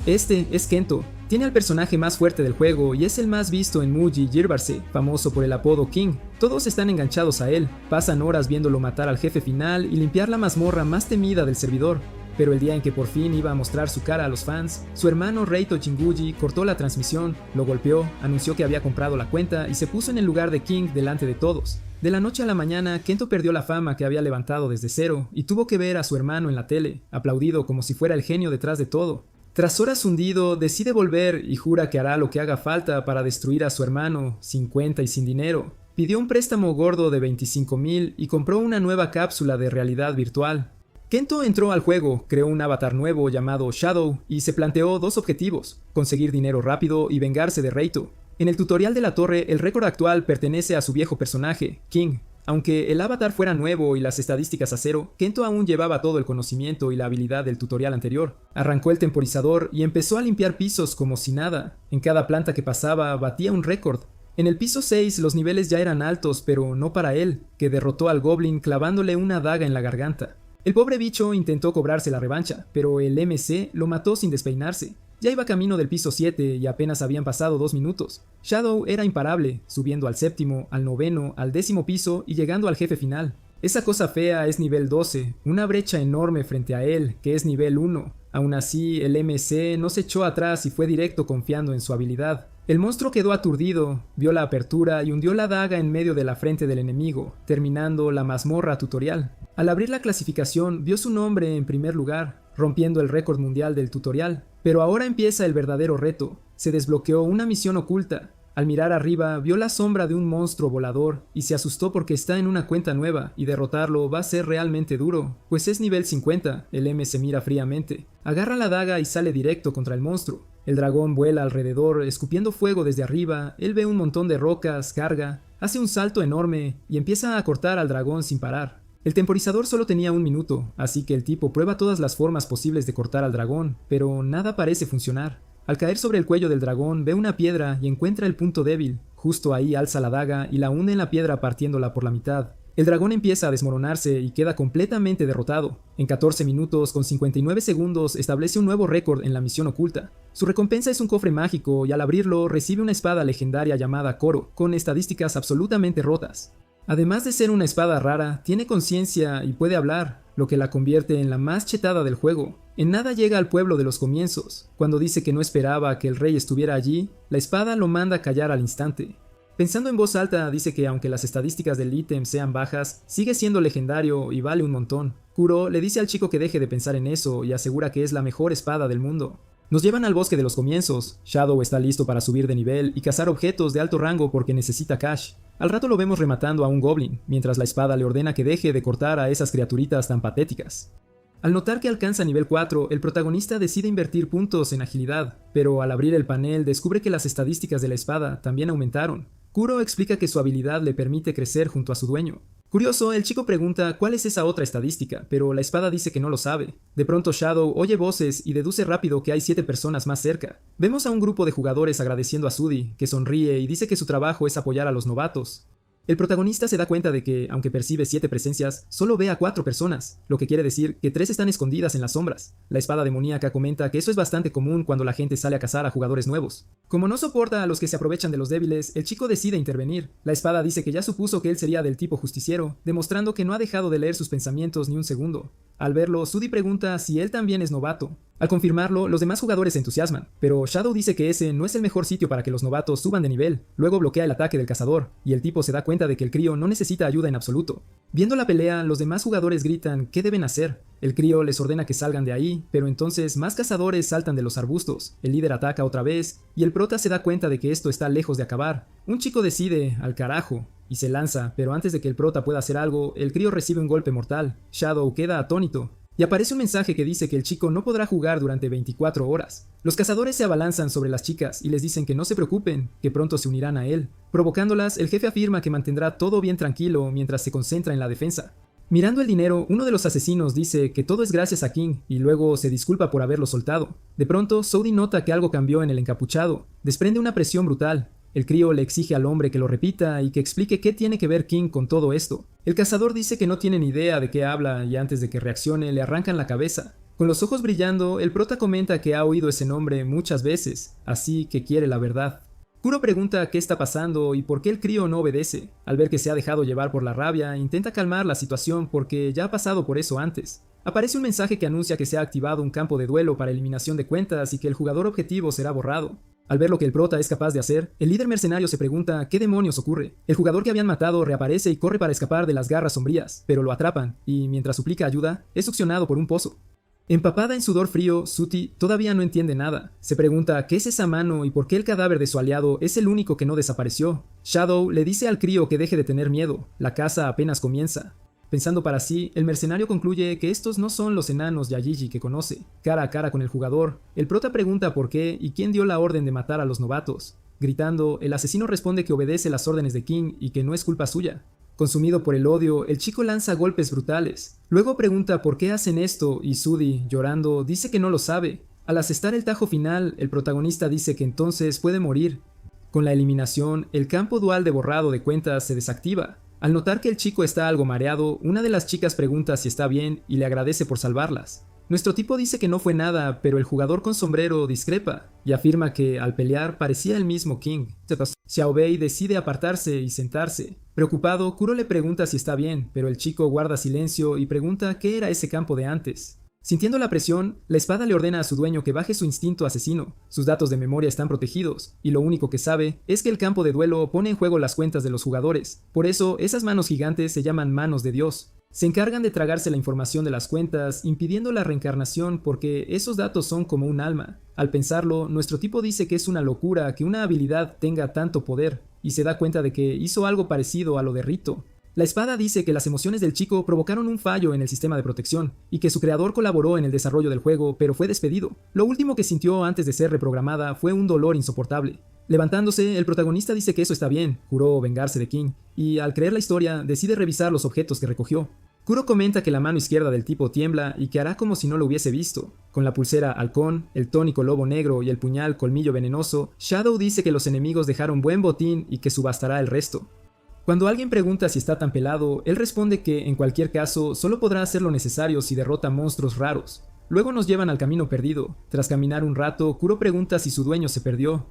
Este es Kento. Tiene al personaje más fuerte del juego y es el más visto en Muji Jirbarse, famoso por el apodo King. Todos están enganchados a él, pasan horas viéndolo matar al jefe final y limpiar la mazmorra más temida del servidor. Pero el día en que por fin iba a mostrar su cara a los fans, su hermano Reito Jinguji cortó la transmisión, lo golpeó, anunció que había comprado la cuenta y se puso en el lugar de King delante de todos. De la noche a la mañana, Kento perdió la fama que había levantado desde cero y tuvo que ver a su hermano en la tele, aplaudido como si fuera el genio detrás de todo. Tras horas hundido, decide volver y jura que hará lo que haga falta para destruir a su hermano, sin cuenta y sin dinero. Pidió un préstamo gordo de 25,000 y compró una nueva cápsula de realidad virtual. Kento entró al juego, creó un avatar nuevo llamado Shadow y se planteó dos objetivos: conseguir dinero rápido y vengarse de Reito. En el tutorial de la torre, el récord actual pertenece a su viejo personaje, King. Aunque el avatar fuera nuevo y las estadísticas a cero, Kento aún llevaba todo el conocimiento y la habilidad del tutorial anterior. Arrancó el temporizador y empezó a limpiar pisos como si nada. En cada planta que pasaba batía un récord. En el piso 6 los niveles ya eran altos, pero no para él, que derrotó al Goblin clavándole una daga en la garganta. El pobre bicho intentó cobrarse la revancha, pero el MC lo mató sin despeinarse. Ya iba camino del piso 7 y apenas habían pasado 2 minutos. Shadow era imparable, subiendo al séptimo, al noveno, al 10º piso y llegando al jefe final. Esa cosa fea es nivel 12, una brecha enorme frente a él, que es nivel 1. Aún así, el MC no se echó atrás y fue directo confiando en su habilidad. El monstruo quedó aturdido, vio la apertura y hundió la daga en medio de la frente del enemigo, terminando la mazmorra tutorial. Al abrir la clasificación, vio su nombre en primer lugar, rompiendo el récord mundial del tutorial. Pero ahora empieza el verdadero reto. Se desbloqueó una misión oculta. Al mirar arriba, vio la sombra de un monstruo volador y se asustó porque está en una cuenta nueva y derrotarlo va a ser realmente duro, pues es nivel 50. El M se mira fríamente. Agarra la daga y sale directo contra el monstruo. El dragón vuela alrededor, escupiendo fuego desde arriba. Él ve un montón de rocas, carga, hace un salto enorme y empieza a cortar al dragón sin parar. El temporizador solo tenía 1 minuto, así que el tipo prueba todas las formas posibles de cortar al dragón, pero nada parece funcionar. Al caer sobre el cuello del dragón, ve una piedra y encuentra el punto débil. Justo ahí alza la daga y la hunde en la piedra partiéndola por la mitad. El dragón empieza a desmoronarse y queda completamente derrotado. En 14 minutos con 59 segundos establece un nuevo récord en la misión oculta. Su recompensa es un cofre mágico y al abrirlo recibe una espada legendaria llamada Koro, con estadísticas absolutamente rotas. Además de ser una espada rara, tiene conciencia y puede hablar, lo que la convierte en la más chetada del juego. En nada llega al pueblo de los comienzos. Cuando dice que no esperaba que el rey estuviera allí, la espada lo manda a callar al instante. Pensando en voz alta, dice que aunque las estadísticas del ítem sean bajas, sigue siendo legendario y vale un montón. Kuro le dice al chico que deje de pensar en eso y asegura que es la mejor espada del mundo. Nos llevan al bosque de los comienzos. Shadow está listo para subir de nivel y cazar objetos de alto rango porque necesita cash. Al rato lo vemos rematando a un goblin, mientras la espada le ordena que deje de cortar a esas criaturitas tan patéticas. Al notar que alcanza nivel 4, el protagonista decide invertir puntos en agilidad, pero al abrir el panel descubre que las estadísticas de la espada también aumentaron. Kuro explica que su habilidad le permite crecer junto a su dueño. Curioso, el chico pregunta cuál es esa otra estadística, pero la espada dice que no lo sabe. De pronto Shadow oye voces y deduce rápido que hay 7 personas más cerca. Vemos a un grupo de jugadores agradeciendo a Sudi, que sonríe y dice que su trabajo es apoyar a los novatos. El protagonista se da cuenta de que, aunque percibe 7 presencias, solo ve a 4 personas, lo que quiere decir que 3 están escondidas en las sombras. La espada demoníaca comenta que eso es bastante común cuando la gente sale a cazar a jugadores nuevos. Como no soporta a los que se aprovechan de los débiles, el chico decide intervenir. La espada dice que ya supuso que él sería del tipo justiciero, demostrando que no ha dejado de leer sus pensamientos ni un segundo. Al verlo, Sudi pregunta si él también es novato. Al confirmarlo, los demás jugadores se entusiasman, pero Shadow dice que ese no es el mejor sitio para que los novatos suban de nivel. Luego bloquea el ataque del cazador, y el tipo se da cuenta de que el crío no necesita ayuda en absoluto. Viendo la pelea, los demás jugadores gritan ¿qué deben hacer? El crío les ordena que salgan de ahí, pero entonces más cazadores saltan de los arbustos. El líder ataca otra vez, y el prota se da cuenta de que esto está lejos de acabar. Un chico decide, al carajo, y se lanza, pero antes de que el prota pueda hacer algo, el crío recibe un golpe mortal. Shadow queda atónito. Y aparece un mensaje que dice que el chico no podrá jugar durante 24 horas. Los cazadores se abalanzan sobre las chicas y les dicen que no se preocupen, que pronto se unirán a él. Provocándolas, el jefe afirma que mantendrá todo bien tranquilo mientras se concentra en la defensa. Mirando el dinero, uno de los asesinos dice que todo es gracias a King y luego se disculpa por haberlo soltado. De pronto, Sudi nota que algo cambió en el encapuchado. Desprende una presión brutal. El crío le exige al hombre que lo repita y que explique qué tiene que ver King con todo esto. El cazador dice que no tiene ni idea de qué habla y antes de que reaccione le arrancan la cabeza. Con los ojos brillando, el prota comenta que ha oído ese nombre muchas veces, así que quiere la verdad. Kuro pregunta qué está pasando y por qué el crío no obedece. Al ver que se ha dejado llevar por la rabia, intenta calmar la situación porque ya ha pasado por eso antes. Aparece un mensaje que anuncia que se ha activado un campo de duelo para eliminación de cuentas y que el jugador objetivo será borrado. Al ver lo que el prota es capaz de hacer, el líder mercenario se pregunta qué demonios ocurre. El jugador que habían matado reaparece y corre para escapar de las garras sombrías, pero lo atrapan y, mientras suplica ayuda, es succionado por un pozo. Empapada en sudor frío, Suti todavía no entiende nada. Se pregunta qué es esa mano y por qué el cadáver de su aliado es el único que no desapareció. Shadow le dice al crío que deje de tener miedo, la caza apenas comienza. Pensando para sí, el mercenario concluye que estos no son los enanos Yajishi que conoce. Cara a cara con el jugador, el prota pregunta por qué y quién dio la orden de matar a los novatos. Gritando, el asesino responde que obedece las órdenes de King y que no es culpa suya. Consumido por el odio, el chico lanza golpes brutales. Luego pregunta por qué hacen esto y Sudi, llorando, dice que no lo sabe. Al asestar el tajo final, el protagonista dice que entonces puede morir. Con la eliminación, el campo dual de borrado de cuentas se desactiva. Al notar que el chico está algo mareado, una de las chicas pregunta si está bien y le agradece por salvarlas. Nuestro tipo dice que no fue nada, pero el jugador con sombrero discrepa y afirma que, al pelear, parecía el mismo King. Xiaobei decide apartarse y sentarse. Preocupado, Kuro le pregunta si está bien, pero el chico guarda silencio y pregunta qué era ese campo de antes. Sintiendo la presión, la espada le ordena a su dueño que baje su instinto asesino. Sus datos de memoria están protegidos, y lo único que sabe es que el campo de duelo pone en juego las cuentas de los jugadores. Por eso, esas manos gigantes se llaman manos de Dios. Se encargan de tragarse la información de las cuentas, impidiendo la reencarnación porque esos datos son como un alma. Al pensarlo, nuestro tipo dice que es una locura que una habilidad tenga tanto poder, y se da cuenta de que hizo algo parecido a lo de Rito. La espada dice que las emociones del chico provocaron un fallo en el sistema de protección, y que su creador colaboró en el desarrollo del juego, pero fue despedido. Lo último que sintió antes de ser reprogramada fue un dolor insoportable. Levantándose, el protagonista dice que eso está bien, juró vengarse de King, y al creer la historia, decide revisar los objetos que recogió. Kuro comenta que la mano izquierda del tipo tiembla y que hará como si no lo hubiese visto. Con la pulsera halcón, el tónico lobo negro y el puñal colmillo venenoso, Shadow dice que los enemigos dejaron buen botín y que subastará el resto. Cuando alguien pregunta si está tan pelado, él responde que, en cualquier caso, solo podrá hacer lo necesario si derrota monstruos raros. Luego nos llevan al camino perdido. Tras caminar un rato, Kuro pregunta si su dueño se perdió.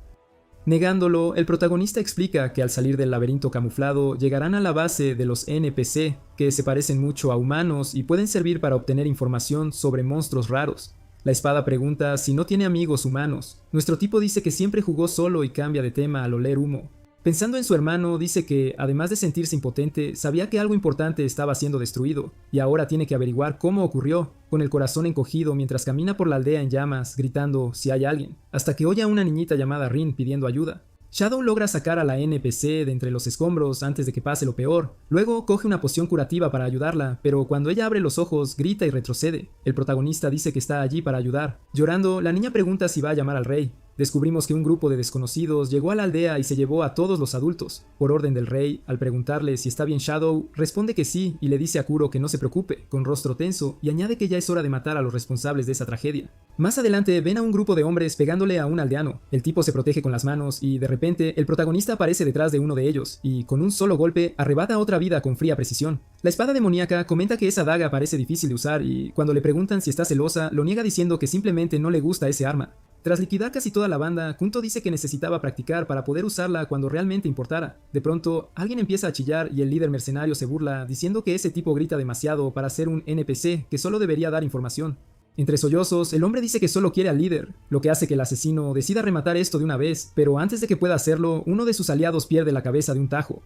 Negándolo, el protagonista explica que al salir del laberinto camuflado llegarán a la base de los NPC, que se parecen mucho a humanos y pueden servir para obtener información sobre monstruos raros. La espada pregunta si no tiene amigos humanos. Nuestro tipo dice que siempre jugó solo y cambia de tema al oler humo. Pensando en su hermano, dice que, además de sentirse impotente, sabía que algo importante estaba siendo destruido, y ahora tiene que averiguar cómo ocurrió, con el corazón encogido mientras camina por la aldea en llamas, gritando si hay alguien, hasta que oye a una niñita llamada Rin pidiendo ayuda. Shadow logra sacar a la NPC de entre los escombros antes de que pase lo peor. Luego coge una poción curativa para ayudarla, pero cuando ella abre los ojos, grita y retrocede. El protagonista dice que está allí para ayudar. Llorando, la niña pregunta si va a llamar al rey. Descubrimos que un grupo de desconocidos llegó a la aldea y se llevó a todos los adultos. Por orden del rey, al preguntarle si está bien Shadow, responde que sí y le dice a Kuro que no se preocupe, con rostro tenso, y añade que ya es hora de matar a los responsables de esa tragedia. Más adelante ven a un grupo de hombres pegándole a un aldeano. El tipo se protege con las manos y de repente el protagonista aparece detrás de uno de ellos y con un solo golpe arrebata otra vida con fría precisión. La espada demoníaca comenta que esa daga parece difícil de usar y cuando le preguntan si está celosa, lo niega diciendo que simplemente no le gusta ese arma. Tras liquidar casi toda la banda, Kunto dice que necesitaba practicar para poder usarla cuando realmente importara. De pronto, alguien empieza a chillar y el líder mercenario se burla, diciendo que ese tipo grita demasiado para ser un NPC que solo debería dar información. Entre sollozos, el hombre dice que solo quiere al líder, lo que hace que el asesino decida rematar esto de una vez, pero antes de que pueda hacerlo, uno de sus aliados pierde la cabeza de un tajo.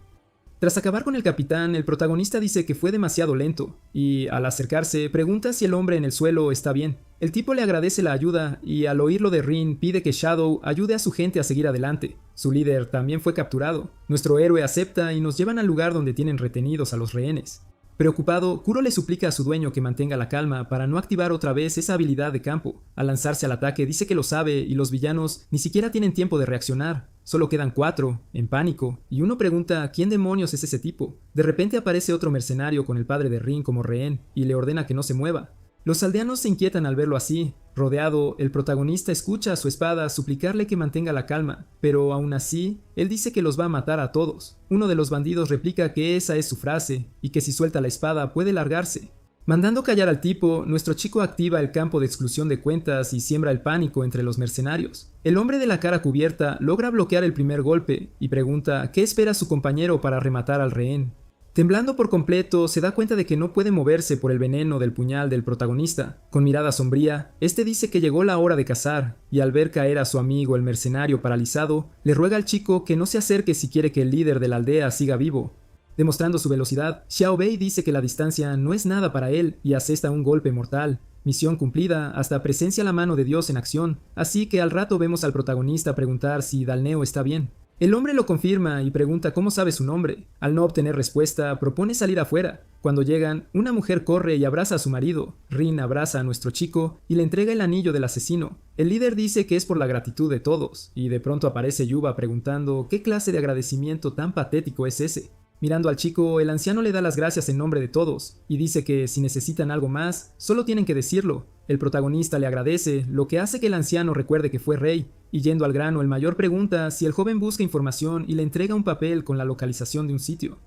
Tras acabar con el capitán, el protagonista dice que fue demasiado lento, y al acercarse, pregunta si el hombre en el suelo está bien. El tipo le agradece la ayuda, y al oírlo de Rin, pide que Shadow ayude a su gente a seguir adelante. Su líder también fue capturado. Nuestro héroe acepta y nos llevan al lugar donde tienen retenidos a los rehenes. Preocupado, Kuro le suplica a su dueño que mantenga la calma para no activar otra vez esa habilidad de campo. Al lanzarse al ataque dice que lo sabe y los villanos ni siquiera tienen tiempo de reaccionar. Solo quedan 4, en pánico, y uno pregunta quién demonios es ese tipo. De repente aparece otro mercenario con el padre de Rin como rehén y le ordena que no se mueva. Los aldeanos se inquietan al verlo así. Rodeado, el protagonista escucha a su espada suplicarle que mantenga la calma, pero aún así, él dice que los va a matar a todos. Uno de los bandidos replica que esa es su frase, y que si suelta la espada puede largarse. Mandando callar al tipo, nuestro chico activa el campo de exclusión de cuentas y siembra el pánico entre los mercenarios. El hombre de la cara cubierta logra bloquear el primer golpe y pregunta qué espera su compañero para rematar al rehén. Temblando por completo, se da cuenta de que no puede moverse por el veneno del puñal del protagonista. Con mirada sombría, este dice que llegó la hora de cazar, y al ver caer a su amigo el mercenario paralizado, le ruega al chico que no se acerque si quiere que el líder de la aldea siga vivo. Demostrando su velocidad, Xiao Bei dice que la distancia no es nada para él y asesta un golpe mortal. Misión cumplida, hasta presencia la mano de Dios en acción, así que al rato vemos al protagonista preguntar si Dalneo está bien. El hombre lo confirma y pregunta cómo sabe su nombre. Al no obtener respuesta, propone salir afuera. Cuando llegan, una mujer corre y abraza a su marido. Rin abraza a nuestro chico y le entrega el anillo del asesino. El líder dice que es por la gratitud de todos, y de pronto aparece Yuba preguntando qué clase de agradecimiento tan patético es ese. Mirando al chico, el anciano le da las gracias en nombre de todos, y dice que si necesitan algo más, solo tienen que decirlo. El protagonista le agradece, lo que hace que el anciano recuerde que fue rey, y yendo al grano, el mayor pregunta si el joven busca información y le entrega un papel con la localización de un sitio.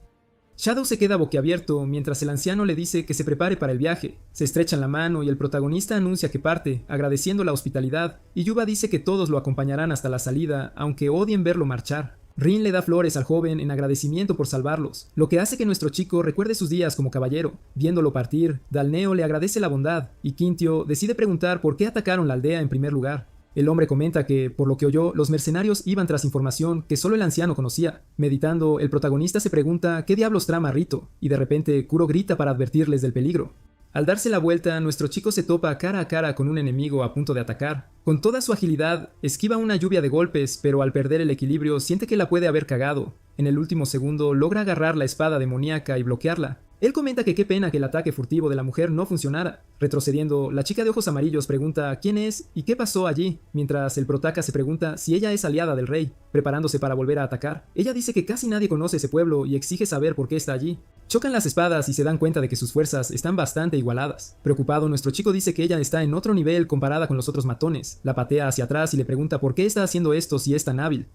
Shadow se queda boquiabierto mientras el anciano le dice que se prepare para el viaje. Se estrechan la mano y el protagonista anuncia que parte, agradeciendo la hospitalidad, y Yuba dice que todos lo acompañarán hasta la salida, aunque odien verlo marchar. Rin le da flores al joven en agradecimiento por salvarlos, lo que hace que nuestro chico recuerde sus días como caballero. Viéndolo partir, Dalneo le agradece la bondad, y Quintio decide preguntar por qué atacaron la aldea en primer lugar. El hombre comenta que, por lo que oyó, los mercenarios iban tras información que solo el anciano conocía. Meditando, el protagonista se pregunta qué diablos trama Rito, y de repente Kuro grita para advertirles del peligro. Al darse la vuelta, nuestro chico se topa cara a cara con un enemigo a punto de atacar. Con toda su agilidad, esquiva una lluvia de golpes, pero al perder el equilibrio siente que la puede haber cagado. En el último segundo logra agarrar la espada demoníaca y bloquearla. Él comenta que qué pena que el ataque furtivo de la mujer no funcionara. Retrocediendo, la chica de ojos amarillos pregunta quién es y qué pasó allí, mientras el protaka se pregunta si ella es aliada del rey, preparándose para volver a atacar. Ella dice que casi nadie conoce ese pueblo y exige saber por qué está allí. Chocan las espadas y se dan cuenta de que sus fuerzas están bastante igualadas. Preocupado, nuestro chico dice que ella está en otro nivel comparada con los otros matones. La patea hacia atrás y le pregunta por qué está haciendo esto si es tan hábil.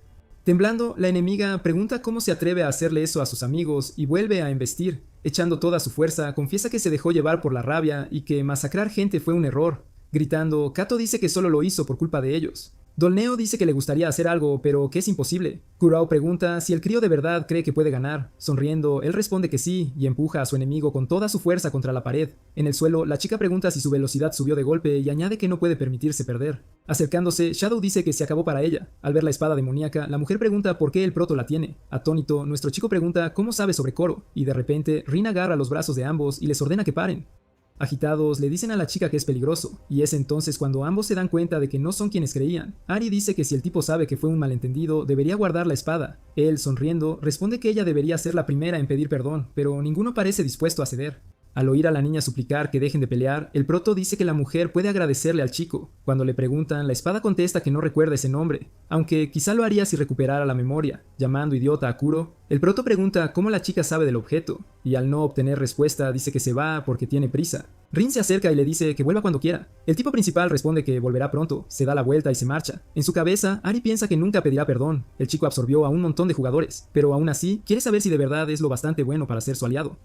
Temblando, la enemiga pregunta cómo se atreve a hacerle eso a sus amigos y vuelve a embestir. Echando toda su fuerza, confiesa que se dejó llevar por la rabia y que masacrar gente fue un error. Gritando, Kato dice que solo lo hizo por culpa de ellos. Dolneo dice que le gustaría hacer algo, pero que es imposible. Kurao pregunta si el crío de verdad cree que puede ganar. Sonriendo, él responde que sí, y empuja a su enemigo con toda su fuerza contra la pared. En el suelo, la chica pregunta si su velocidad subió de golpe y añade que no puede permitirse perder. Acercándose, Shadow dice que se acabó para ella. Al ver la espada demoníaca, la mujer pregunta por qué el proto la tiene. Atónito, nuestro chico pregunta cómo sabe sobre Koro, y de repente, Rin agarra los brazos de ambos y les ordena que paren. Agitados, le dicen a la chica que es peligroso, y es entonces cuando ambos se dan cuenta de que no son quienes creían. Ari dice que si el tipo sabe que fue un malentendido, debería guardar la espada. Él, sonriendo, responde que ella debería ser la primera en pedir perdón, pero ninguno parece dispuesto a ceder. Al oír a la niña suplicar que dejen de pelear, el proto dice que la mujer puede agradecerle al chico. Cuando le preguntan, la espada contesta que no recuerda ese nombre, aunque quizá lo haría si recuperara la memoria. Llamando idiota a Kuro, el proto pregunta cómo la chica sabe del objeto, y al no obtener respuesta dice que se va porque tiene prisa. Rin se acerca y le dice que vuelva cuando quiera. El tipo principal responde que volverá pronto, se da la vuelta y se marcha. En su cabeza, Ari piensa que nunca pedirá perdón. El chico absorbió a un montón de jugadores, pero aún así quiere saber si de verdad es lo bastante bueno para ser su aliado.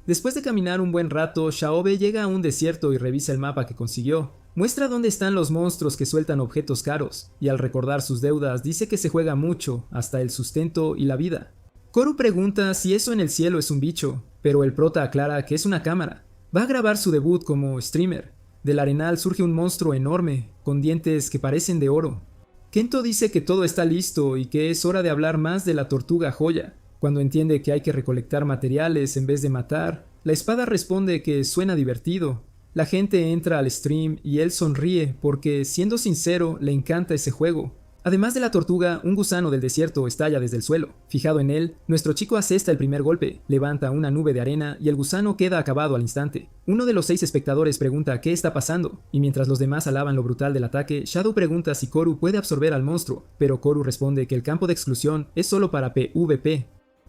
Después de caminar un buen rato, Xiaobe llega a un desierto y revisa el mapa que consiguió. Muestra dónde están los monstruos que sueltan objetos caros, y al recordar sus deudas dice que se juega mucho, hasta el sustento y la vida. Koru pregunta si eso en el cielo es un bicho, pero el prota aclara que es una cámara. Va a grabar su debut como streamer. Del arenal surge un monstruo enorme, con dientes que parecen de oro. Kento dice que todo está listo y que es hora de hablar más de la tortuga joya. Cuando entiende que hay que recolectar materiales en vez de matar, la espada responde que suena divertido. La gente entra al stream y él sonríe porque, siendo sincero, le encanta ese juego. Además de la tortuga, un gusano del desierto estalla desde el suelo. Fijado en él, nuestro chico asesta el primer golpe, levanta una nube de arena y el gusano queda acabado al instante. Uno de los 6 espectadores pregunta qué está pasando, y mientras los demás alaban lo brutal del ataque, Shadow pregunta si Koru puede absorber al monstruo, pero Koru responde que el campo de exclusión es solo para PvP.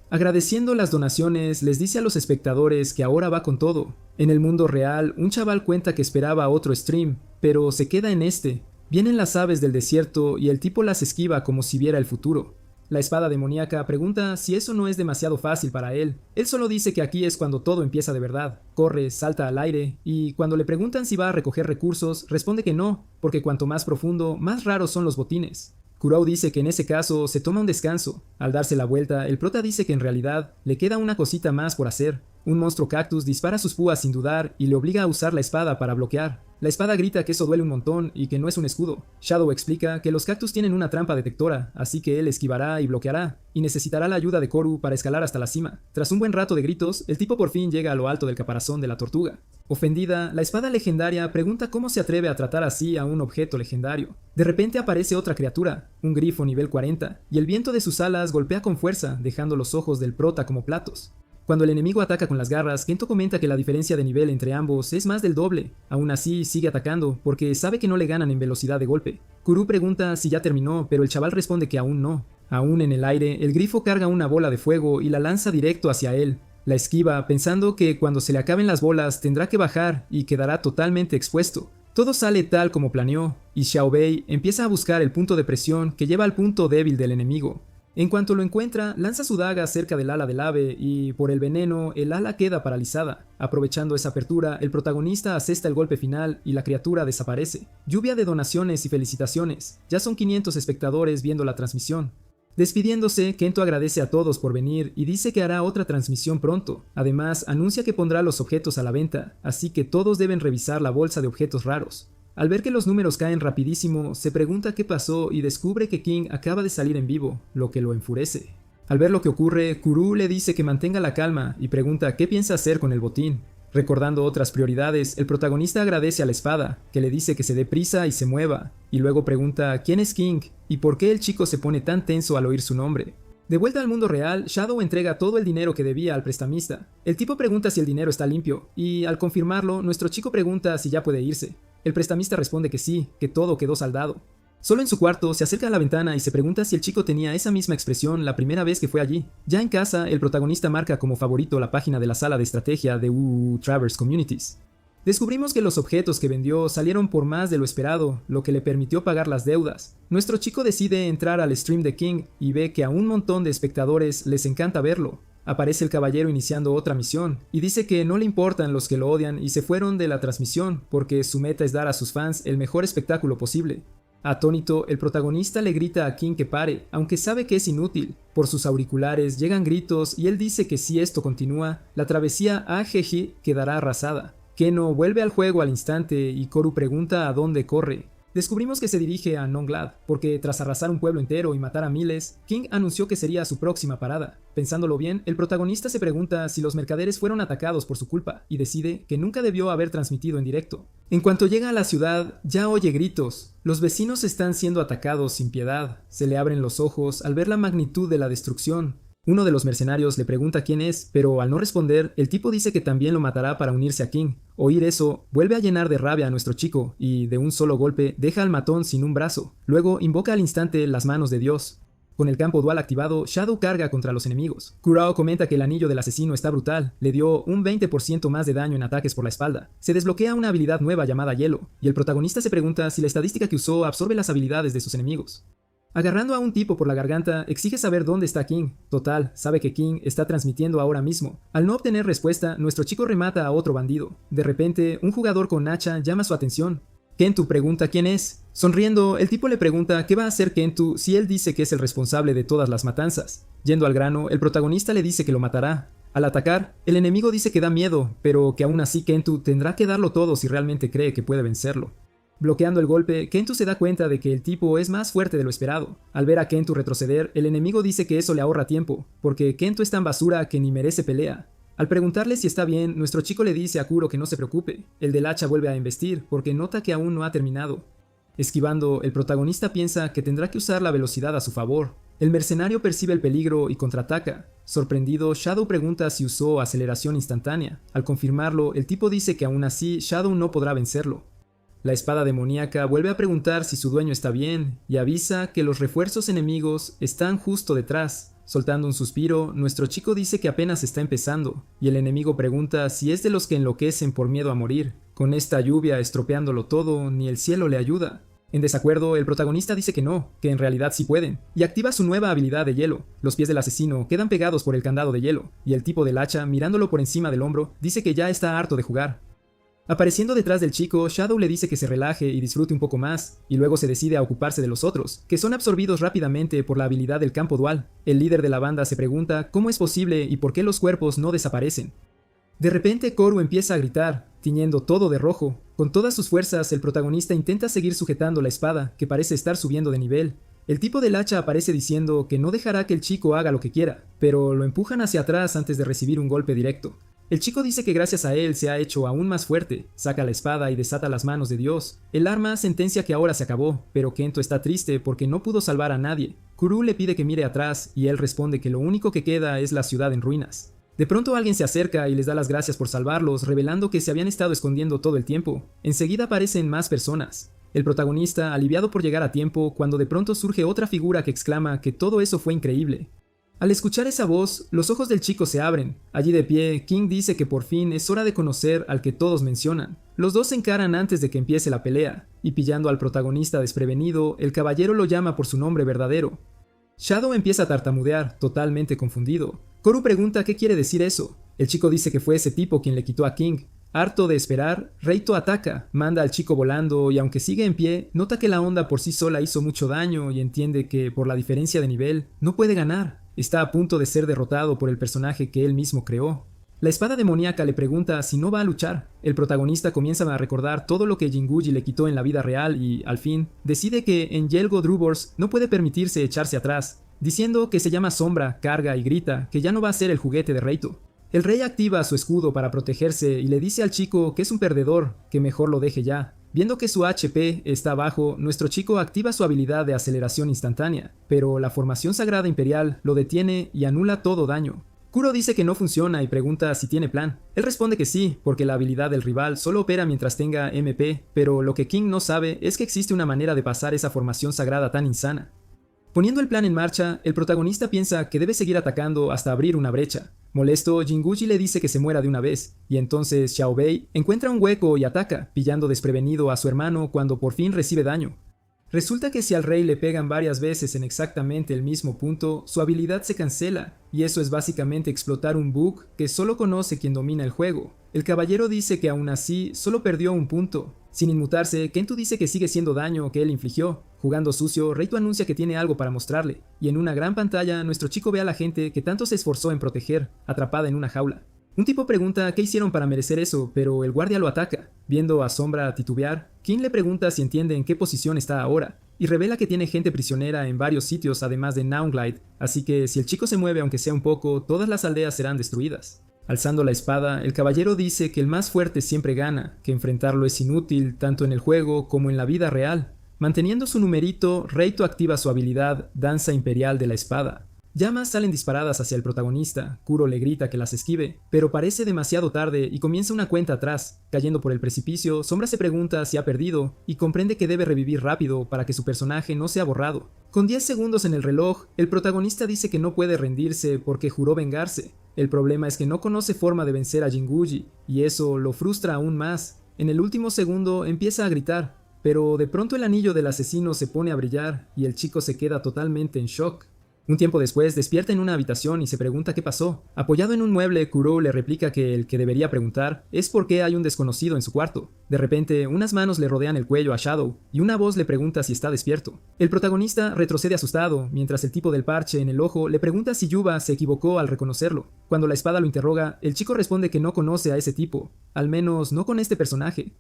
Agradeciendo las donaciones, les dice a los espectadores que ahora va con todo. En el mundo real, un chaval cuenta que esperaba otro stream, pero se queda en este. Vienen las aves del desierto y el tipo las esquiva como si viera el futuro. La espada demoníaca pregunta si eso no es demasiado fácil para él. Él solo dice que aquí es cuando todo empieza de verdad. Corre, salta al aire, y cuando le preguntan si va a recoger recursos, responde que no, porque cuanto más profundo, más raros son los botines. Kurao dice que en ese caso se toma un descanso. Al darse la vuelta, el prota dice que en realidad le queda una cosita más por hacer. Un monstruo cactus dispara sus púas sin dudar y le obliga a usar la espada para bloquear. La espada grita que eso duele un montón y que no es un escudo. Shadow explica que los cactus tienen una trampa detectora, así que él esquivará y bloqueará, y necesitará la ayuda de Koru para escalar hasta la cima. Tras un buen rato de gritos, el tipo por fin llega a lo alto del caparazón de la tortuga. Ofendida, la espada legendaria pregunta cómo se atreve a tratar así a un objeto legendario. De repente aparece otra criatura, un grifo nivel 40, y el viento de sus alas golpea con fuerza, dejando los ojos del prota como platos. Cuando el enemigo ataca con las garras, Kento comenta que la diferencia de nivel entre ambos es más del doble. Aún así, sigue atacando, porque sabe que no le ganan en velocidad de golpe. Kuru pregunta si ya terminó, pero el chaval responde que aún no. Aún en el aire, el grifo carga una bola de fuego y la lanza directo hacia él. La esquiva, pensando que cuando se le acaben las bolas tendrá que bajar y quedará totalmente expuesto. Todo sale tal como planeó, y Xiao Bei empieza a buscar el punto de presión que lleva al punto débil del enemigo. En cuanto lo encuentra, lanza su daga cerca del ala del ave y, por el veneno, el ala queda paralizada. Aprovechando esa apertura, el protagonista asesta el golpe final y la criatura desaparece. Lluvia de donaciones y felicitaciones. Ya son 500 espectadores viendo la transmisión. Despidiéndose, Kento agradece a todos por venir y dice que hará otra transmisión pronto. Además, anuncia que pondrá los objetos a la venta, así que todos deben revisar la bolsa de objetos raros. Al ver que los números caen rapidísimo, se pregunta qué pasó y descubre que King acaba de salir en vivo, lo que lo enfurece. Al ver lo que ocurre, Kuru le dice que mantenga la calma y pregunta qué piensa hacer con el botín. Recordando otras prioridades, el protagonista agradece a la espada, que le dice que se dé prisa y se mueva, y luego pregunta quién es King y por qué el chico se pone tan tenso al oír su nombre. De vuelta al mundo real, Shadow entrega todo el dinero que debía al prestamista. El tipo pregunta si el dinero está limpio, y al confirmarlo, nuestro chico pregunta si ya puede irse. El prestamista responde que sí, que todo quedó saldado. Solo en su cuarto, se acerca a la ventana y se pregunta si el chico tenía esa misma expresión la primera vez que fue allí. Ya en casa, el protagonista marca como favorito la página de la sala de estrategia de Traverse Communities. Descubrimos que los objetos que vendió salieron por más de lo esperado, lo que le permitió pagar las deudas. Nuestro chico decide entrar al stream de King y ve que a un montón de espectadores les encanta verlo. Aparece el caballero iniciando otra misión, y dice que no le importan los que lo odian y se fueron de la transmisión, porque su meta es dar a sus fans el mejor espectáculo posible. Atónito, el protagonista le grita a King que pare, aunque sabe que es inútil. Por sus auriculares llegan gritos y él dice que si esto continúa, la travesía a Jeji quedará arrasada. Keno vuelve al juego al instante y Koru pregunta a dónde corre. Descubrimos que se dirige a Nonglad, porque tras arrasar un pueblo entero y matar a miles, King anunció que sería su próxima parada. Pensándolo bien, el protagonista se pregunta si los mercaderes fueron atacados por su culpa, y decide que nunca debió haber transmitido en directo. En cuanto llega a la ciudad, ya oye gritos. Los vecinos están siendo atacados sin piedad. Se le abren los ojos al ver la magnitud de la destrucción. Uno de los mercenarios le pregunta quién es, pero al no responder, el tipo dice que también lo matará para unirse a King. Oír eso vuelve a llenar de rabia a nuestro chico, y de un solo golpe deja al matón sin un brazo. Luego invoca al instante las manos de Dios. Con el campo dual activado, Shadow carga contra los enemigos. Kurao comenta que el anillo del asesino está brutal, le dio un 20% más de daño en ataques por la espalda. Se desbloquea una habilidad nueva llamada Hielo, y el protagonista se pregunta si la estadística que usó absorbe las habilidades de sus enemigos. Agarrando a un tipo por la garganta, exige saber dónde está King. Total, sabe que King está transmitiendo ahora mismo. Al no obtener respuesta, nuestro chico remata a otro bandido. De repente, un jugador con hacha llama su atención. Kentu pregunta quién es. Sonriendo, el tipo le pregunta qué va a hacer Kentu si él dice que es el responsable de todas las matanzas. Yendo al grano, el protagonista le dice que lo matará. Al atacar, el enemigo dice que da miedo, pero que aún así Kentu tendrá que darlo todo si realmente cree que puede vencerlo. Bloqueando el golpe, Kentu se da cuenta de que el tipo es más fuerte de lo esperado. Al ver a Kentu retroceder, el enemigo dice que eso le ahorra tiempo, porque Kentu es tan basura que ni merece pelea. Al preguntarle si está bien, nuestro chico le dice a Kuro que no se preocupe. El del hacha vuelve a embestir, porque nota que aún no ha terminado. Esquivando, el protagonista piensa que tendrá que usar la velocidad a su favor. El mercenario percibe el peligro y contraataca. Sorprendido, Shadow pregunta si usó aceleración instantánea. Al confirmarlo, el tipo dice que aún así Shadow no podrá vencerlo. La espada demoníaca vuelve a preguntar si su dueño está bien y avisa que los refuerzos enemigos están justo detrás. Soltando un suspiro, nuestro chico dice que apenas está empezando, y el enemigo pregunta si es de los que enloquecen por miedo a morir. Con esta lluvia estropeándolo todo, ni el cielo le ayuda. En desacuerdo, el protagonista dice que no, que en realidad sí pueden, y activa su nueva habilidad de hielo. Los pies del asesino quedan pegados por el candado de hielo, y el tipo del hacha, mirándolo por encima del hombro, dice que ya está harto de jugar. Apareciendo detrás del chico, Shadow le dice que se relaje y disfrute un poco más, y luego se decide a ocuparse de los otros, que son absorbidos rápidamente por la habilidad del campo dual. El líder de la banda se pregunta cómo es posible y por qué los cuerpos no desaparecen. De repente Koru empieza a gritar, tiñendo todo de rojo. Con todas sus fuerzas, el protagonista intenta seguir sujetando la espada, que parece estar subiendo de nivel. El tipo del hacha aparece diciendo que no dejará que el chico haga lo que quiera, pero lo empujan hacia atrás antes de recibir un golpe directo. El chico dice que gracias a él se ha hecho aún más fuerte, saca la espada y desata las manos de Dios. El arma sentencia que ahora se acabó, pero Kento está triste porque no pudo salvar a nadie. Kuru le pide que mire atrás y él responde que lo único que queda es la ciudad en ruinas. De pronto alguien se acerca y les da las gracias por salvarlos, revelando que se habían estado escondiendo todo el tiempo. Enseguida aparecen más personas. El protagonista, aliviado por llegar a tiempo, cuando de pronto surge otra figura que exclama que todo eso fue increíble. Al escuchar esa voz, los ojos del chico se abren. Allí de pie, King dice que por fin es hora de conocer al que todos mencionan. Los dos se encaran antes de que empiece la pelea, y pillando al protagonista desprevenido, el caballero lo llama por su nombre verdadero. Shadow empieza a tartamudear, totalmente confundido. Koru pregunta qué quiere decir eso. El chico dice que fue ese tipo quien le quitó a King. Harto de esperar, Reito ataca, manda al chico volando y aunque sigue en pie, nota que la onda por sí sola hizo mucho daño y entiende que, por la diferencia de nivel, no puede ganar. Está a punto de ser derrotado por el personaje que él mismo creó. La espada demoníaca le pregunta si no va a luchar. El protagonista comienza a recordar todo lo que Jinguji le quitó en la vida real y, al fin, decide que en Yelgo Drubors no puede permitirse echarse atrás, diciendo que se llama Sombra, carga y grita que ya no va a ser el juguete de Reito. El rey activa su escudo para protegerse y le dice al chico que es un perdedor, que mejor lo deje ya. Viendo que su HP está bajo, nuestro chico activa su habilidad de aceleración instantánea, pero la formación sagrada imperial lo detiene y anula todo daño. Kuro dice que no funciona y pregunta si tiene plan. Él responde que sí, porque la habilidad del rival solo opera mientras tenga MP, pero lo que King no sabe es que existe una manera de pasar esa formación sagrada tan insana. Poniendo el plan en marcha, el protagonista piensa que debe seguir atacando hasta abrir una brecha. Molesto, Jinguji le dice que se muera de una vez, y entonces Xiaobei encuentra un hueco y ataca, pillando desprevenido a su hermano cuando por fin recibe daño. Resulta que si al rey le pegan varias veces en exactamente el mismo punto, su habilidad se cancela, y eso es básicamente explotar un bug que solo conoce quien domina el juego. El caballero dice que aún así solo perdió un punto. Sin inmutarse, Kento dice que sigue siendo daño que él infligió. Jugando sucio, Reito anuncia que tiene algo para mostrarle, y en una gran pantalla nuestro chico ve a la gente que tanto se esforzó en proteger, atrapada en una jaula. Un tipo pregunta qué hicieron para merecer eso, pero el guardia lo ataca. Viendo a Sombra titubear, King le pregunta si entiende en qué posición está ahora, y revela que tiene gente prisionera en varios sitios además de Naunglide, así que si el chico se mueve aunque sea un poco, todas las aldeas serán destruidas. Alzando la espada, el caballero dice que el más fuerte siempre gana, que enfrentarlo es inútil tanto en el juego como en la vida real. Manteniendo su numerito, Reito activa su habilidad Danza Imperial de la Espada. Llamas salen disparadas hacia el protagonista, Kuro le grita que las esquive, pero parece demasiado tarde y comienza una cuenta atrás. Cayendo por el precipicio, Sombra se pregunta si ha perdido y comprende que debe revivir rápido para que su personaje no sea borrado. Con 10 segundos en el reloj, el protagonista dice que no puede rendirse porque juró vengarse. El problema es que no conoce forma de vencer a Jinguji, y eso lo frustra aún más. En el último segundo empieza a gritar, pero de pronto el anillo del asesino se pone a brillar y el chico se queda totalmente en shock. Un tiempo después despierta en una habitación y se pregunta qué pasó. Apoyado en un mueble, Kuro le replica que el que debería preguntar es por qué hay un desconocido en su cuarto. De repente, unas manos le rodean el cuello a Shadow y una voz le pregunta si está despierto. El protagonista retrocede asustado, mientras el tipo del parche en el ojo le pregunta si Yuba se equivocó al reconocerlo. Cuando la espada lo interroga, el chico responde que no conoce a ese tipo, al menos no con este personaje.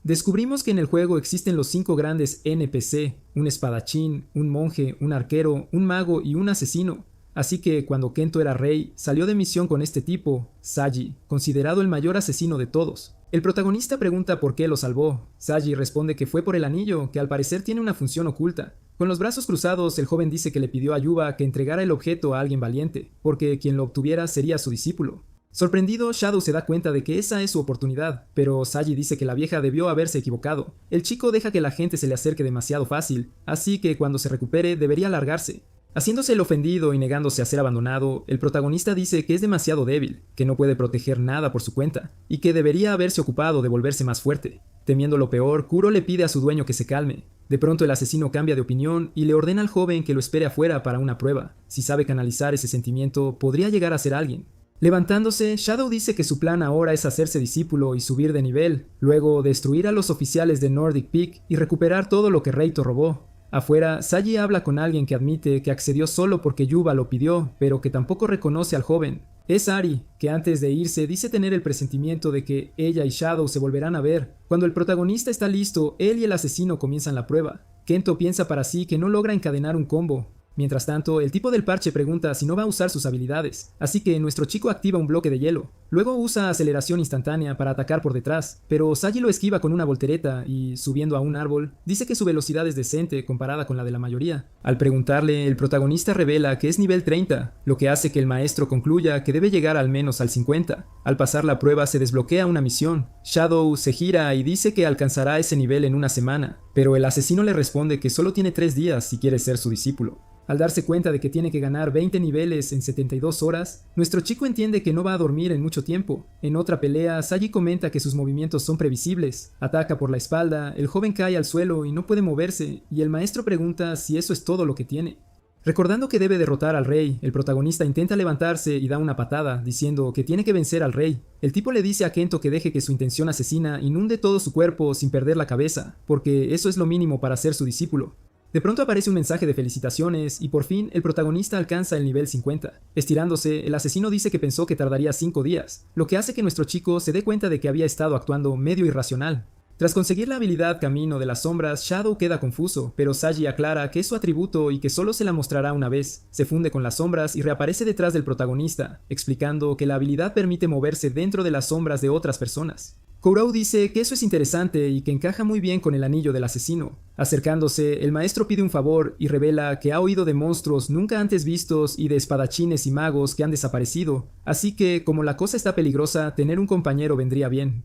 Descubrimos que en el juego existen los 5 grandes NPC, un espadachín, un monje, un arquero, un mago y un asesino. Así que cuando Kento era rey, salió de misión con este tipo, Saji, considerado el mayor asesino de todos. El protagonista pregunta por qué lo salvó. Saji responde que fue por el anillo, que al parecer tiene una función oculta. Con los brazos cruzados, el joven dice que le pidió a Yuba que entregara el objeto a alguien valiente, porque quien lo obtuviera sería su discípulo. Sorprendido, Shadow se da cuenta de que esa es su oportunidad, pero Saji dice que la vieja debió haberse equivocado. El chico deja que la gente se le acerque demasiado fácil, así que cuando se recupere debería largarse. Haciéndose el ofendido y negándose a ser abandonado, el protagonista dice que es demasiado débil, que no puede proteger nada por su cuenta, y que debería haberse ocupado de volverse más fuerte. Temiendo lo peor, Kuro le pide a su dueño que se calme. De pronto el asesino cambia de opinión y le ordena al joven que lo espere afuera para una prueba. Si sabe canalizar ese sentimiento, podría llegar a ser alguien. Levantándose, Shadow dice que su plan ahora es hacerse discípulo y subir de nivel, luego destruir a los oficiales de Nordic Peak y recuperar todo lo que Reito robó. Afuera, Saji habla con alguien que admite que accedió solo porque Yuba lo pidió, pero que tampoco reconoce al joven. Es Ari, que antes de irse dice tener el presentimiento de que ella y Shadow se volverán a ver. Cuando el protagonista está listo, él y el asesino comienzan la prueba. Kento piensa para sí que no logra encadenar un combo. Mientras tanto, el tipo del parche pregunta si no va a usar sus habilidades, así que nuestro chico activa un bloque de hielo. Luego usa aceleración instantánea para atacar por detrás, pero Saji lo esquiva con una voltereta y, subiendo a un árbol, dice que su velocidad es decente comparada con la de la mayoría. Al preguntarle, el protagonista revela que es nivel 30, lo que hace que el maestro concluya que debe llegar al menos al 50. Al pasar la prueba se desbloquea una misión. Shadow se gira y dice que alcanzará ese nivel en una semana, pero el asesino le responde que solo tiene 3 días si quiere ser su discípulo. Al darse cuenta de que tiene que ganar 20 niveles en 72 horas, nuestro chico entiende que no va a dormir en mucho tiempo. En otra pelea, Saji comenta que sus movimientos son previsibles. Ataca por la espalda, el joven cae al suelo y no puede moverse, y el maestro pregunta si eso es todo lo que tiene. Recordando que debe derrotar al rey, el protagonista intenta levantarse y da una patada, diciendo que tiene que vencer al rey. El tipo le dice a Kento que deje que su intención asesina inunde todo su cuerpo sin perder la cabeza, porque eso es lo mínimo para ser su discípulo. De pronto aparece un mensaje de felicitaciones y por fin el protagonista alcanza el nivel 50. Estirándose, el asesino dice que pensó que tardaría 5 días, lo que hace que nuestro chico se dé cuenta de que había estado actuando medio irracional. Tras conseguir la habilidad Camino de las Sombras, Shadow queda confuso, pero Saji aclara que es su atributo y que solo se la mostrará una vez. Se funde con las sombras y reaparece detrás del protagonista, explicando que la habilidad permite moverse dentro de las sombras de otras personas. Kourou dice que eso es interesante y que encaja muy bien con el anillo del asesino. Acercándose, el maestro pide un favor y revela que ha oído de monstruos nunca antes vistos y de espadachines y magos que han desaparecido, así que, como la cosa está peligrosa, tener un compañero vendría bien.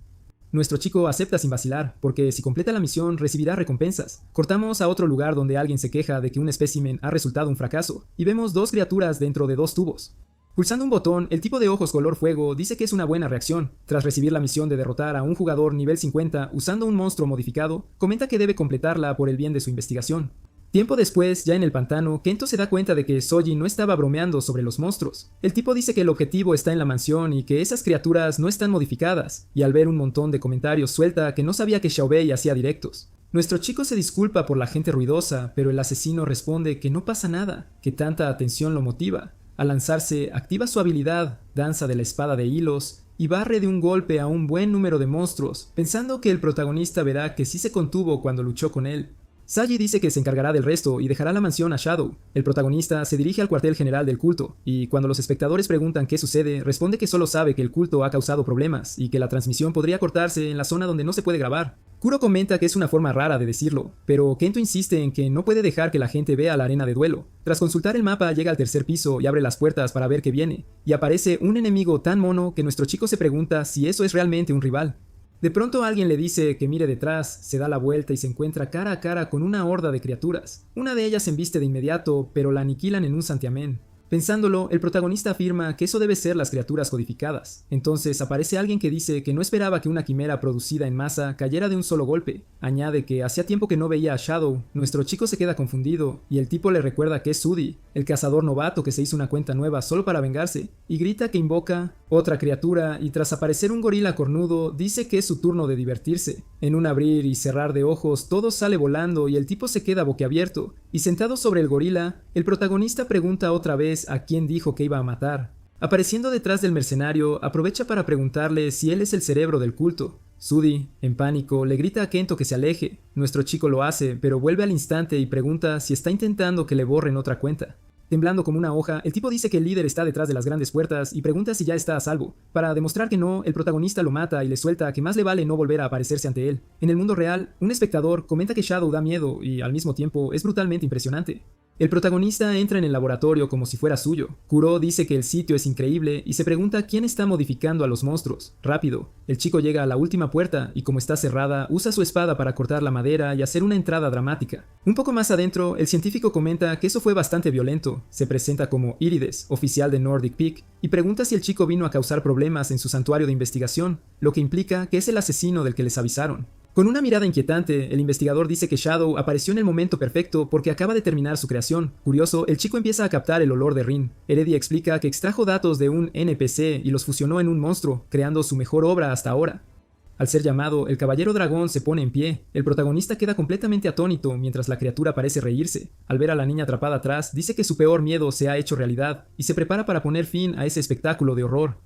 Nuestro chico acepta sin vacilar, porque si completa la misión recibirá recompensas. Cortamos a otro lugar donde alguien se queja de que un espécimen ha resultado un fracaso, y vemos 2 criaturas dentro de 2 tubos. Pulsando un botón, el tipo de ojos color fuego dice que es una buena reacción. Tras recibir la misión de derrotar a un jugador nivel 50 usando un monstruo modificado, comenta que debe completarla por el bien de su investigación. Tiempo después, ya en el pantano, Kento se da cuenta de que Soji no estaba bromeando sobre los monstruos. El tipo dice que el objetivo está en la mansión y que esas criaturas no están modificadas, y al ver un montón de comentarios suelta que no sabía que Xiaobei hacía directos. Nuestro chico se disculpa por la gente ruidosa, pero el asesino responde que no pasa nada, que tanta atención lo motiva. Al lanzarse, activa su habilidad, danza de la espada de hilos, y barre de un golpe a un buen número de monstruos, pensando que el protagonista verá que sí se contuvo cuando luchó con él. Saji dice que se encargará del resto y dejará la mansión a Shadow. El protagonista se dirige al cuartel general del culto, y cuando los espectadores preguntan qué sucede, responde que solo sabe que el culto ha causado problemas, y que la transmisión podría cortarse en la zona donde no se puede grabar. Kuro comenta que es una forma rara de decirlo, pero Kento insiste en que no puede dejar que la gente vea la arena de duelo. Tras consultar el mapa llega al 3er piso y abre las puertas para ver qué viene, y aparece un enemigo tan mono que nuestro chico se pregunta si eso es realmente un rival. De pronto alguien le dice que mire detrás, se da la vuelta y se encuentra cara a cara con una horda de criaturas. Una de ellas se embiste de inmediato, pero la aniquilan en un santiamén. Pensándolo, el protagonista afirma que eso debe ser las criaturas codificadas. Entonces aparece alguien que dice que no esperaba que una quimera producida en masa cayera de un solo golpe. Añade que hacía tiempo que no veía a Shadow. Nuestro chico se queda confundido, y el tipo le recuerda que es Sudi, el cazador novato que se hizo una cuenta nueva solo para vengarse, y grita que invoca otra criatura, y tras aparecer un gorila cornudo, dice que es su turno de divertirse. En un abrir y cerrar de ojos, todo sale volando y el tipo se queda boquiabierto, y sentado sobre el gorila, el protagonista pregunta otra vez a quién dijo que iba a matar. Apareciendo detrás del mercenario, aprovecha para preguntarle si él es el cerebro del culto. Sudi, en pánico, le grita a Kento que se aleje. Nuestro chico lo hace, pero vuelve al instante y pregunta si está intentando que le borren otra cuenta. Temblando como una hoja, el tipo dice que el líder está detrás de las grandes puertas y pregunta si ya está a salvo. Para demostrar que no, el protagonista lo mata y le suelta que más le vale no volver a aparecerse ante él. En el mundo real, un espectador comenta que Shadow da miedo y al mismo tiempo es brutalmente impresionante. El protagonista entra en el laboratorio como si fuera suyo. Kuro dice que el sitio es increíble y se pregunta quién está modificando a los monstruos. Rápido, el chico llega a la última puerta y como está cerrada, usa su espada para cortar la madera y hacer una entrada dramática. Un poco más adentro, el científico comenta que eso fue bastante violento. Se presenta como Irides, oficial de Nordic Peak, y pregunta si el chico vino a causar problemas en su santuario de investigación, lo que implica que es el asesino del que les avisaron. Con una mirada inquietante, el investigador dice que Shadow apareció en el momento perfecto porque acaba de terminar su creación. Curioso, el chico empieza a captar el olor de Rin. Heredia explica que extrajo datos de un NPC y los fusionó en un monstruo, creando su mejor obra hasta ahora. Al ser llamado, el caballero dragón se pone en pie. El protagonista queda completamente atónito mientras la criatura parece reírse. Al ver a la niña atrapada atrás, dice que su peor miedo se ha hecho realidad y se prepara para poner fin a ese espectáculo de horror.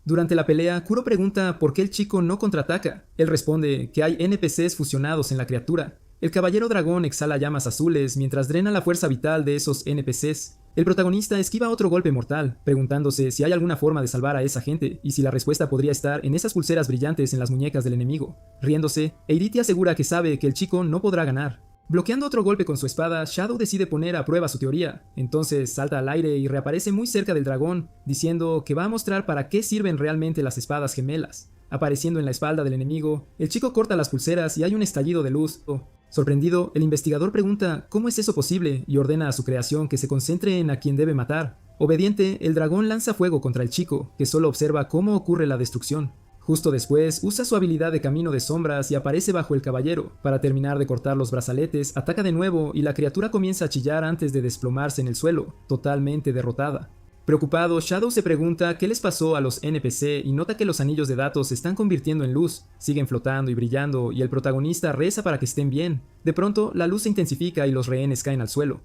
Durante la pelea, Kuro pregunta por qué el chico no contraataca. Él responde que hay NPCs fusionados en la criatura. El caballero dragón exhala llamas azules mientras drena la fuerza vital de esos NPCs. El protagonista esquiva otro golpe mortal, preguntándose si hay alguna forma de salvar a esa gente y si la respuesta podría estar en esas pulseras brillantes en las muñecas del enemigo. Riéndose, Eiriti asegura que sabe que el chico no podrá ganar. Bloqueando otro golpe con su espada, Shadow decide poner a prueba su teoría. Entonces salta al aire y reaparece muy cerca del dragón, diciendo que va a mostrar para qué sirven realmente las espadas gemelas. Apareciendo en la espalda del enemigo, el chico corta las pulseras y hay un estallido de luz. Sorprendido, el investigador pregunta cómo es eso posible y ordena a su creación que se concentre en a quien debe matar. Obediente, el dragón lanza fuego contra el chico, que solo observa cómo ocurre la destrucción. Justo después, usa su habilidad de camino de sombras y aparece bajo el caballero. Para terminar de cortar los brazaletes, ataca de nuevo y la criatura comienza a chillar antes de desplomarse en el suelo, totalmente derrotada. Preocupado, Shadow se pregunta qué les pasó a los NPC y nota que los anillos de datos se están convirtiendo en luz, siguen flotando y brillando y el protagonista reza para que estén bien. De pronto, la luz se intensifica y los rehenes caen al suelo.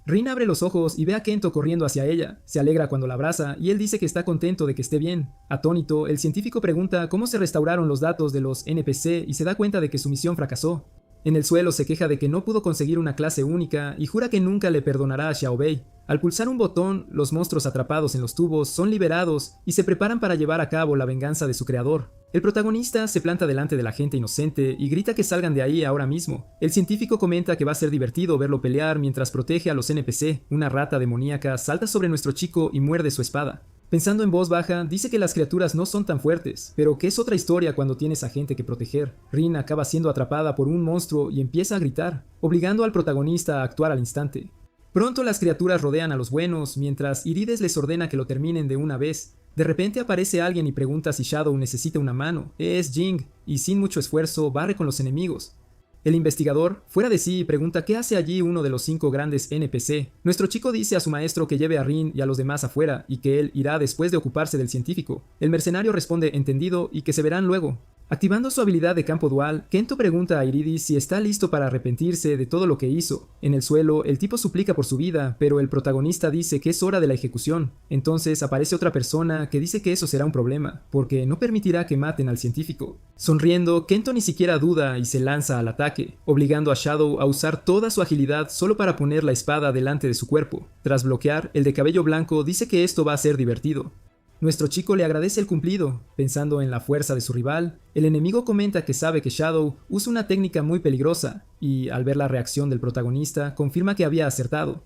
Rin abre los ojos y ve a Kento corriendo hacia ella. Se alegra cuando la abraza y él dice que está contento de que esté bien. Atónito, el científico pregunta cómo se restauraron los datos de los NPC y se da cuenta de que su misión fracasó. En el suelo se queja de que no pudo conseguir una clase única y jura que nunca le perdonará a Xiaobei. Al pulsar un botón, los monstruos atrapados en los tubos son liberados y se preparan para llevar a cabo la venganza de su creador. El protagonista se planta delante de la gente inocente y grita que salgan de ahí ahora mismo. El científico comenta que va a ser divertido verlo pelear mientras protege a los NPC. Una rata demoníaca salta sobre nuestro chico y muerde su espada. Pensando en voz baja, dice que las criaturas no son tan fuertes, pero que es otra historia cuando tienes a gente que proteger. Rin acaba siendo atrapada por un monstruo y empieza a gritar, obligando al protagonista a actuar al instante. Pronto las criaturas rodean a los buenos, mientras Irides les ordena que lo terminen de una vez. De repente aparece alguien y pregunta si Shadow necesita una mano. Es Jing, y sin mucho esfuerzo barre con los enemigos. El investigador, fuera de sí, pregunta qué hace allí uno de los 5 grandes NPC. Nuestro chico dice a su maestro que lleve a Rin y a los demás afuera, y que él irá después de ocuparse del científico. El mercenario responde entendido y que se verán luego. Activando su habilidad de campo dual, Kento pregunta a Iridis si está listo para arrepentirse de todo lo que hizo. En el suelo, el tipo suplica por su vida, pero el protagonista dice que es hora de la ejecución. Entonces aparece otra persona que dice que eso será un problema, porque no permitirá que maten al científico. Sonriendo, Kento ni siquiera duda y se lanza al ataque, obligando a Shadow a usar toda su agilidad solo para poner la espada delante de su cuerpo. Tras bloquear, el de cabello blanco dice que esto va a ser divertido. Nuestro chico le agradece el cumplido. Pensando en la fuerza de su rival, el enemigo comenta que sabe que Shadow usa una técnica muy peligrosa, y al ver la reacción del protagonista, confirma que había acertado.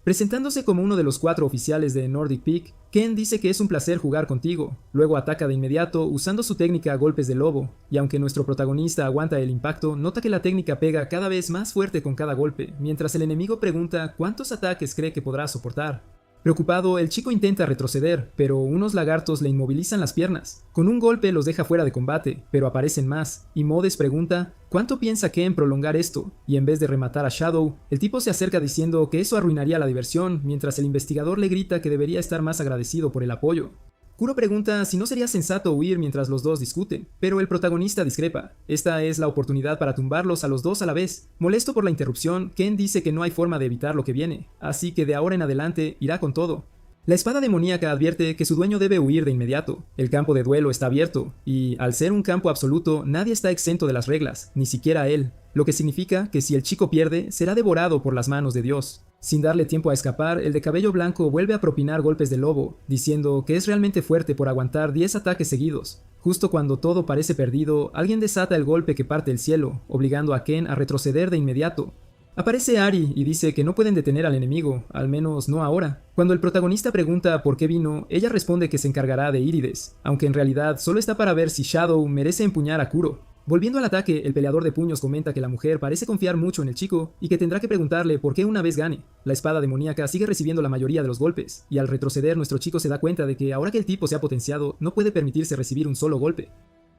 Presentándose como uno de los 4 oficiales de Nordic Peak, Ken dice que es un placer jugar contigo. Luego ataca de inmediato usando su técnica golpes de lobo, y aunque nuestro protagonista aguanta el impacto, nota que la técnica pega cada vez más fuerte con cada golpe, mientras el enemigo pregunta cuántos ataques cree que podrá soportar. Preocupado, el chico intenta retroceder, pero unos lagartos le inmovilizan las piernas. Con un golpe los deja fuera de combate, pero aparecen más, y Modes pregunta ¿cuánto piensa Ken prolongar esto? Y en vez de rematar a Shadow, el tipo se acerca diciendo que eso arruinaría la diversión, mientras el investigador le grita que debería estar más agradecido por el apoyo. Kuro pregunta si no sería sensato huir mientras los dos discuten, pero el protagonista discrepa. Esta es la oportunidad para tumbarlos a los dos a la vez. Molesto por la interrupción, Ken dice que no hay forma de evitar lo que viene, así que de ahora en adelante irá con todo. La espada demoníaca advierte que su dueño debe huir de inmediato. El campo de duelo está abierto, y al ser un campo absoluto, nadie está exento de las reglas, ni siquiera él, lo que significa que si el chico pierde, será devorado por las manos de Dios. Sin darle tiempo a escapar, el de cabello blanco vuelve a propinar golpes de lobo, diciendo que es realmente fuerte por aguantar 10 ataques seguidos. Justo cuando todo parece perdido, alguien desata el golpe que parte el cielo, obligando a Ken a retroceder de inmediato. Aparece Ari y dice que no pueden detener al enemigo, al menos no ahora. Cuando el protagonista pregunta por qué vino, ella responde que se encargará de Irides, aunque en realidad solo está para ver si Shadow merece empuñar a Kuro. Volviendo al ataque, el peleador de puños comenta que la mujer parece confiar mucho en el chico y que tendrá que preguntarle por qué una vez gane. La espada demoníaca sigue recibiendo la mayoría de los golpes, y al retroceder nuestro chico se da cuenta de que ahora que el tipo se ha potenciado, no puede permitirse recibir un solo golpe.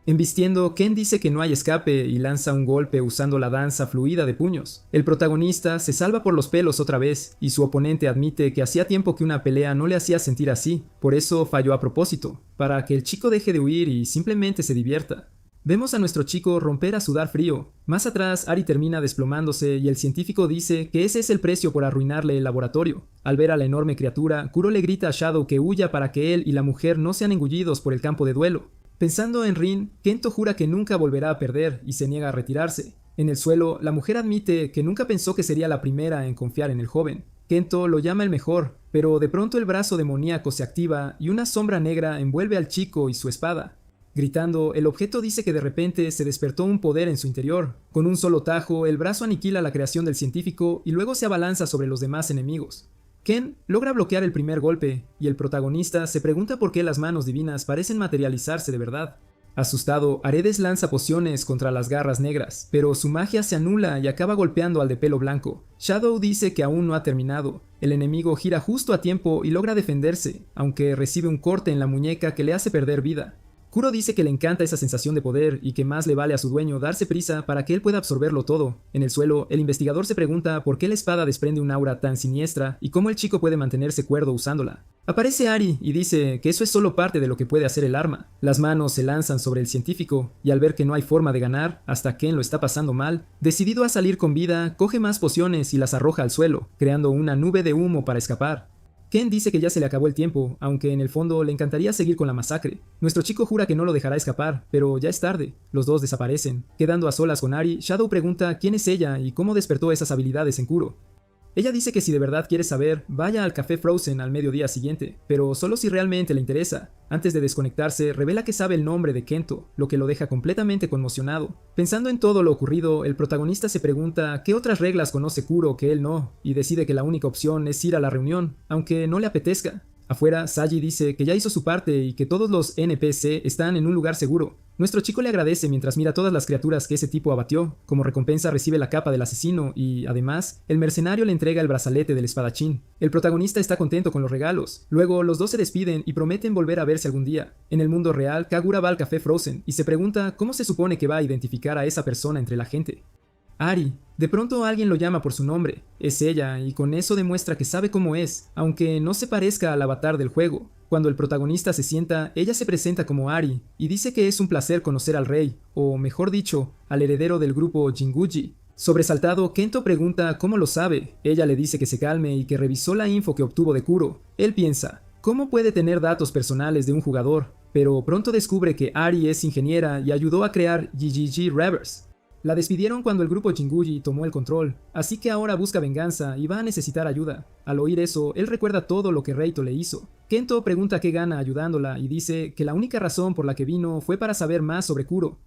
Embistiendo, Ken dice que no hay escape y lanza un golpe usando la danza fluida de puños. El protagonista se salva por los pelos otra vez, y su oponente admite que hacía tiempo que una pelea no le hacía sentir así, por eso falló a propósito, para que el chico deje de huir y simplemente se divierta. Vemos a nuestro chico romper a sudar frío. Más atrás, Ari termina desplomándose y el científico dice que ese es el precio por arruinarle el laboratorio. Al ver a la enorme criatura, Kuro le grita a Shadow que huya para que él y la mujer no sean engullidos por el campo de duelo. Pensando en Rin, Kento jura que nunca volverá a perder y se niega a retirarse. En el suelo, la mujer admite que nunca pensó que sería la primera en confiar en el joven. Kento lo llama el mejor, pero de pronto el brazo demoníaco se activa y una sombra negra envuelve al chico y su espada. Gritando, el objeto dice que de repente se despertó un poder en su interior. Con un solo tajo, el brazo aniquila la creación del científico y luego se abalanza sobre los demás enemigos. Ken logra bloquear el primer golpe, y el protagonista se pregunta por qué las manos divinas parecen materializarse de verdad. Asustado, Aredes lanza pociones contra las garras negras, pero su magia se anula y acaba golpeando al de pelo blanco. Shadow dice que aún no ha terminado. El enemigo gira justo a tiempo y logra defenderse, aunque recibe un corte en la muñeca que le hace perder vida. Kuro dice que le encanta esa sensación de poder y que más le vale a su dueño darse prisa para que él pueda absorberlo todo. En el suelo, el investigador se pregunta por qué la espada desprende un aura tan siniestra y cómo el chico puede mantenerse cuerdo usándola. Aparece Ari y dice que eso es solo parte de lo que puede hacer el arma. Las manos se lanzan sobre el científico y al ver que no hay forma de ganar, hasta Ken lo está pasando mal, decidido a salir con vida, coge más pociones y las arroja al suelo, creando una nube de humo para escapar. Ken dice que ya se le acabó el tiempo, aunque en el fondo le encantaría seguir con la masacre. Nuestro chico jura que no lo dejará escapar, pero ya es tarde. Los dos desaparecen. Quedando a solas con Ari, Shadow pregunta quién es ella y cómo despertó esas habilidades en Kuro. Ella dice que si de verdad quiere saber, vaya al Café Frozen al mediodía siguiente, pero solo si realmente le interesa. Antes de desconectarse, revela que sabe el nombre de Kento, lo que lo deja completamente conmocionado. Pensando en todo lo ocurrido, el protagonista se pregunta qué otras reglas conoce Kuro que él no, y decide que la única opción es ir a la reunión, aunque no le apetezca. Afuera, Saji dice que ya hizo su parte y que todos los NPC están en un lugar seguro. Nuestro chico le agradece mientras mira todas las criaturas que ese tipo abatió. Como recompensa recibe la capa del asesino y, además, el mercenario le entrega el brazalete del espadachín. El protagonista está contento con los regalos. Luego, los dos se despiden y prometen volver a verse algún día. En el mundo real, Kagura va al Café Frozen y se pregunta cómo se supone que va a identificar a esa persona entre la gente. Ari. De pronto alguien lo llama por su nombre. Es ella, y con eso demuestra que sabe cómo es, aunque no se parezca al avatar del juego. Cuando el protagonista se sienta, ella se presenta como Ari, y dice que es un placer conocer al rey, o mejor dicho, al heredero del grupo Jinguji. Sobresaltado, Kento pregunta cómo lo sabe. Ella le dice que se calme y que revisó la info que obtuvo de Kuro. Él piensa, ¿cómo puede tener datos personales de un jugador? Pero pronto descubre que Ari es ingeniera y ayudó a crear GGG Reverse. La despidieron cuando el grupo Jinguji tomó el control, así que ahora busca venganza y va a necesitar ayuda. Al oír eso, él recuerda todo lo que Reito le hizo. Kento pregunta qué gana ayudándola y dice que la única razón por la que vino fue para saber más sobre Kuro.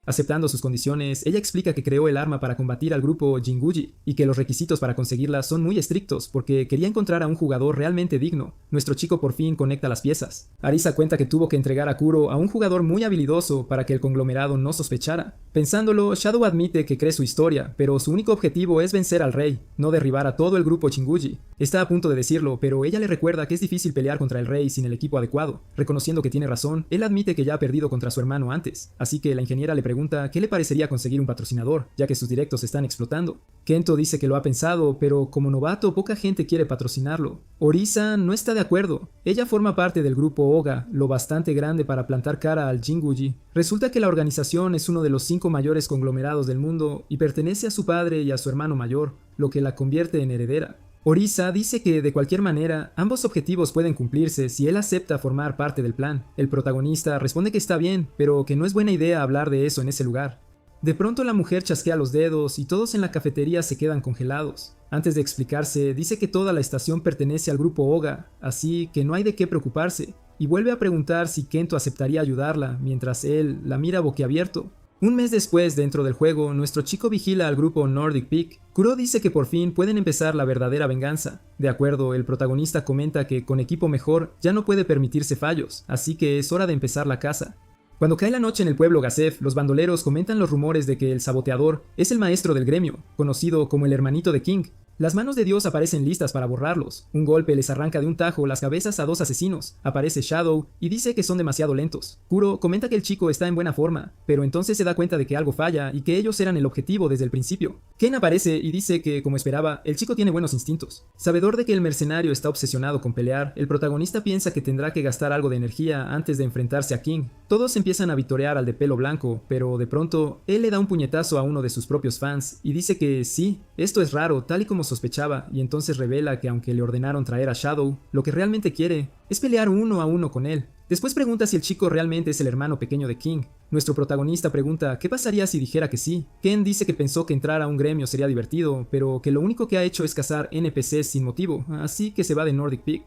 Aceptando sus condiciones, ella explica que creó el arma para combatir al grupo Jinguji y que los requisitos para conseguirla son muy estrictos porque quería encontrar a un jugador realmente digno. Nuestro chico por fin conecta las piezas. Arisa cuenta que tuvo que entregar a Kuro a un jugador muy habilidoso para que el conglomerado no sospechara. Pensándolo, Shadow admite que cree su historia, pero su único objetivo es vencer al rey, no derribar a todo el grupo Jinguji. Está a punto de decirlo, pero ella le recuerda que es difícil pelear contra el rey sin el equipo adecuado. Reconociendo que tiene razón, él admite que ya ha perdido contra su hermano antes, así que la ingeniera le pregunta qué le parecería conseguir un patrocinador, ya que sus directos se están explotando. Kento dice que lo ha pensado, pero como novato poca gente quiere patrocinarlo. Orisa no está de acuerdo. Ella forma parte del grupo Oga, lo bastante grande para plantar cara al Jinguji. Resulta que la organización es uno de los 5 mayores conglomerados del mundo y pertenece a su padre y a su hermano mayor, lo que la convierte en heredera. Orisa dice que de cualquier manera ambos objetivos pueden cumplirse si él acepta formar parte del plan. El protagonista responde que está bien, pero que no es buena idea hablar de eso en ese lugar. De pronto la mujer chasquea los dedos y todos en la cafetería se quedan congelados. Antes de explicarse, dice que toda la estación pertenece al grupo Oga, así que no hay de qué preocuparse, y vuelve a preguntar si Kento aceptaría ayudarla mientras él la mira boquiabierto. Un mes después, dentro del juego, nuestro chico vigila al grupo Nordic Peak. Kuro dice que por fin pueden empezar la verdadera venganza. De acuerdo, el protagonista comenta que con equipo mejor ya no puede permitirse fallos, así que es hora de empezar la caza. Cuando cae la noche en el pueblo Gazef, los bandoleros comentan los rumores de que el saboteador es el maestro del gremio, conocido como el hermanito de King. Las manos de Dios aparecen listas para borrarlos. Un golpe les arranca de un tajo las cabezas a 2 asesinos. Aparece Shadow y dice que son demasiado lentos. Kuro comenta que el chico está en buena forma, pero entonces se da cuenta de que algo falla y que ellos eran el objetivo desde el principio. Ken aparece y dice que, como esperaba, el chico tiene buenos instintos. Sabedor de que el mercenario está obsesionado con pelear, el protagonista piensa que tendrá que gastar algo de energía antes de enfrentarse a King. Todos empiezan a vitorear al de pelo blanco, pero de pronto, él le da un puñetazo a uno de sus propios fans y dice que sí, esto es raro, tal y como sospechaba, y entonces revela que aunque le ordenaron traer a Shadow, lo que realmente quiere es pelear uno a uno con él. Después pregunta si el chico realmente es el hermano pequeño de King. Nuestro protagonista pregunta qué pasaría si dijera que sí. Ken dice que pensó que entrar a un gremio sería divertido, pero que lo único que ha hecho es cazar NPCs sin motivo, así que se va de Nordic Peak.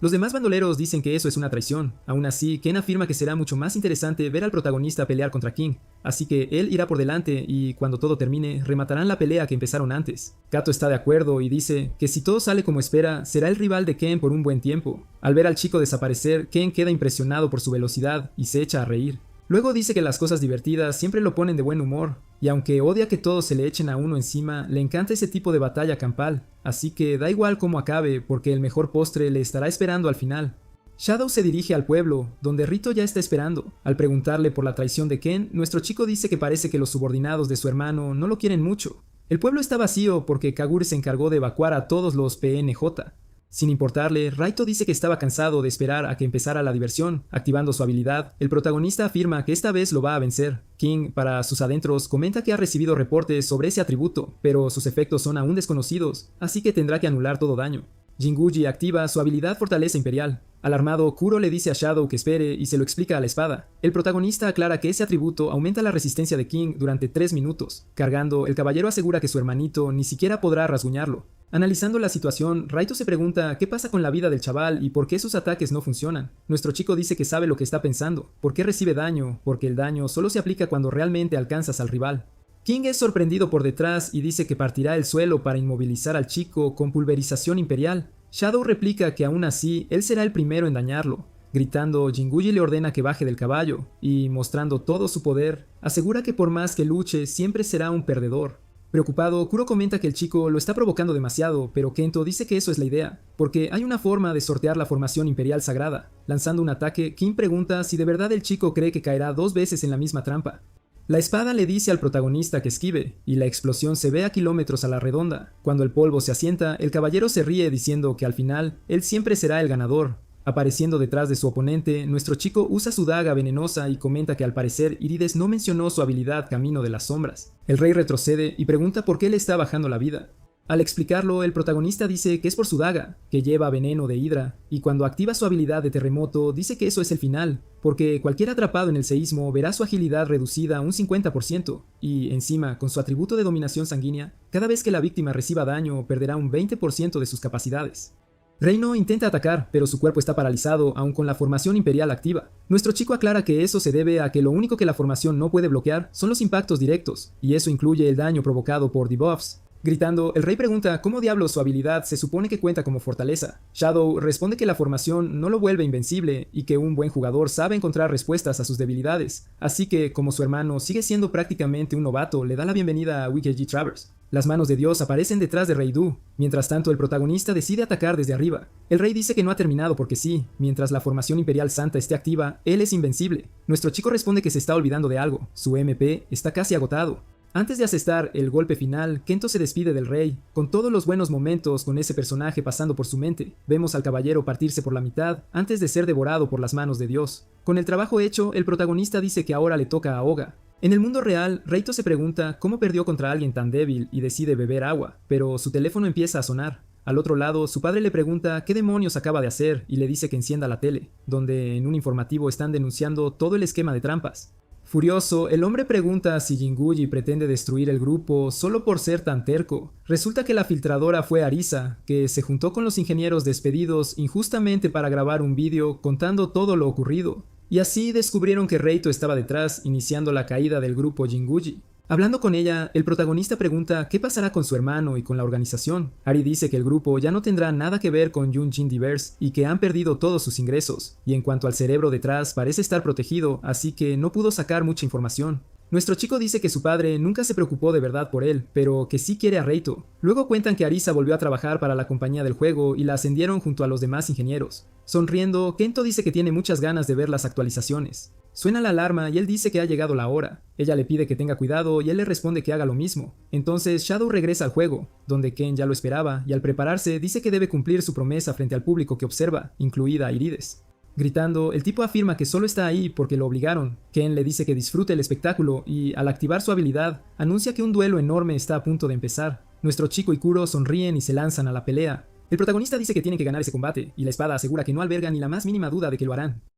Los demás bandoleros dicen que eso es una traición. Aún así, Ken afirma que será mucho más interesante ver al protagonista pelear contra King, así que él irá por delante y cuando todo termine, rematarán la pelea que empezaron antes. Kato está de acuerdo y dice que si todo sale como espera, será el rival de Ken por un buen tiempo. Al ver al chico desaparecer, Ken queda impresionado por su velocidad y se echa a reír. Luego dice que las cosas divertidas siempre lo ponen de buen humor, y aunque odia que todos se le echen a uno encima, le encanta ese tipo de batalla campal, así que da igual cómo acabe porque el mejor postre le estará esperando al final. Shadow se dirige al pueblo, donde Rito ya está esperando. Al preguntarle por la traición de Ken, nuestro chico dice que parece que los subordinados de su hermano no lo quieren mucho. El pueblo está vacío porque Kagure se encargó de evacuar a todos los PNJ. Sin importarle, Raito dice que estaba cansado de esperar a que empezara la diversión. Activando su habilidad, el protagonista afirma que esta vez lo va a vencer. King, para sus adentros, comenta que ha recibido reportes sobre ese atributo, pero sus efectos son aún desconocidos, así que tendrá que anular todo daño. Jinguji activa su habilidad Fortaleza Imperial. Alarmado, Kuro le dice a Shadow que espere y se lo explica a la espada. El protagonista aclara que ese atributo aumenta la resistencia de King durante 3 minutos. Cargando, el caballero asegura que su hermanito ni siquiera podrá rasguñarlo. Analizando la situación, Raito se pregunta qué pasa con la vida del chaval y por qué sus ataques no funcionan. Nuestro chico dice que sabe lo que está pensando. ¿Por qué recibe daño? Porque el daño solo se aplica cuando realmente alcanzas al rival. King es sorprendido por detrás y dice que partirá el suelo para inmovilizar al chico con pulverización imperial. Shadow replica que aún así, él será el primero en dañarlo. Gritando, Jinguji le ordena que baje del caballo y, mostrando todo su poder, asegura que por más que luche, siempre será un perdedor. Preocupado, Kuro comenta que el chico lo está provocando demasiado, pero Kento dice que eso es la idea, porque hay una forma de sortear la formación imperial sagrada. Lanzando un ataque, King pregunta si de verdad el chico cree que caerá 2 veces en la misma trampa. La espada le dice al protagonista que esquive, y la explosión se ve a kilómetros a la redonda. Cuando el polvo se asienta, el caballero se ríe diciendo que al final, él siempre será el ganador. Apareciendo detrás de su oponente, nuestro chico usa su daga venenosa y comenta que al parecer Irides no mencionó su habilidad Camino de las Sombras. El rey retrocede y pregunta por qué le está bajando la vida. Al explicarlo, el protagonista dice que es por su daga, que lleva veneno de hidra, y cuando activa su habilidad de terremoto dice que eso es el final, porque cualquier atrapado en el seísmo verá su agilidad reducida a un 50%, y encima, con su atributo de dominación sanguínea, cada vez que la víctima reciba daño perderá un 20% de sus capacidades. Reino intenta atacar, pero su cuerpo está paralizado aun con la formación imperial activa. Nuestro chico aclara que eso se debe a que lo único que la formación no puede bloquear son los impactos directos, y eso incluye el daño provocado por debuffs. Gritando, el rey pregunta cómo diablos su habilidad se supone que cuenta como fortaleza. Shadow responde que la formación no lo vuelve invencible y que un buen jugador sabe encontrar respuestas a sus debilidades, así que, como su hermano sigue siendo prácticamente un novato, le da la bienvenida a Wicked G. Travers. Las manos de Dios aparecen detrás de Rey Du. Mientras tanto, el protagonista decide atacar desde arriba. El rey dice que no ha terminado porque sí, mientras la formación imperial santa esté activa, él es invencible. Nuestro chico responde que se está olvidando de algo, su MP está casi agotado. Antes de asestar el golpe final, Kento se despide del rey. Con todos los buenos momentos con ese personaje pasando por su mente, vemos al caballero partirse por la mitad antes de ser devorado por las manos de Dios. Con el trabajo hecho, el protagonista dice que ahora le toca a Oga. En el mundo real, Reito se pregunta cómo perdió contra alguien tan débil y decide beber agua, pero su teléfono empieza a sonar. Al otro lado, su padre le pregunta qué demonios acaba de hacer y le dice que encienda la tele, donde en un informativo están denunciando todo el esquema de trampas. Furioso, el hombre pregunta si Jinguji pretende destruir el grupo solo por ser tan terco. Resulta que la filtradora fue Arisa, que se juntó con los ingenieros despedidos injustamente para grabar un vídeo contando todo lo ocurrido. Y así descubrieron que Reito estaba detrás, iniciando la caída del grupo Jinguji. Hablando con ella, el protagonista pregunta qué pasará con su hermano y con la organización. Ari dice que el grupo ya no tendrá nada que ver con Yunjin Diverse y que han perdido todos sus ingresos. Y en cuanto al cerebro detrás, parece estar protegido, así que no pudo sacar mucha información. Nuestro chico dice que su padre nunca se preocupó de verdad por él, pero que sí quiere a Reito. Luego cuentan que Arisa volvió a trabajar para la compañía del juego y la ascendieron junto a los demás ingenieros. Sonriendo, Kento dice que tiene muchas ganas de ver las actualizaciones. Suena la alarma y él dice que ha llegado la hora. Ella le pide que tenga cuidado y él le responde que haga lo mismo. Entonces Shadow regresa al juego, donde Ken ya lo esperaba, y al prepararse dice que debe cumplir su promesa frente al público que observa, incluida Irides. Gritando, el tipo afirma que solo está ahí porque lo obligaron. Ken le dice que disfrute el espectáculo y, al activar su habilidad, anuncia que un duelo enorme está a punto de empezar. Nuestro chico y Kuro sonríen y se lanzan a la pelea. El protagonista dice que tienen que ganar ese combate, y la espada asegura que no alberga ni la más mínima duda de que lo harán.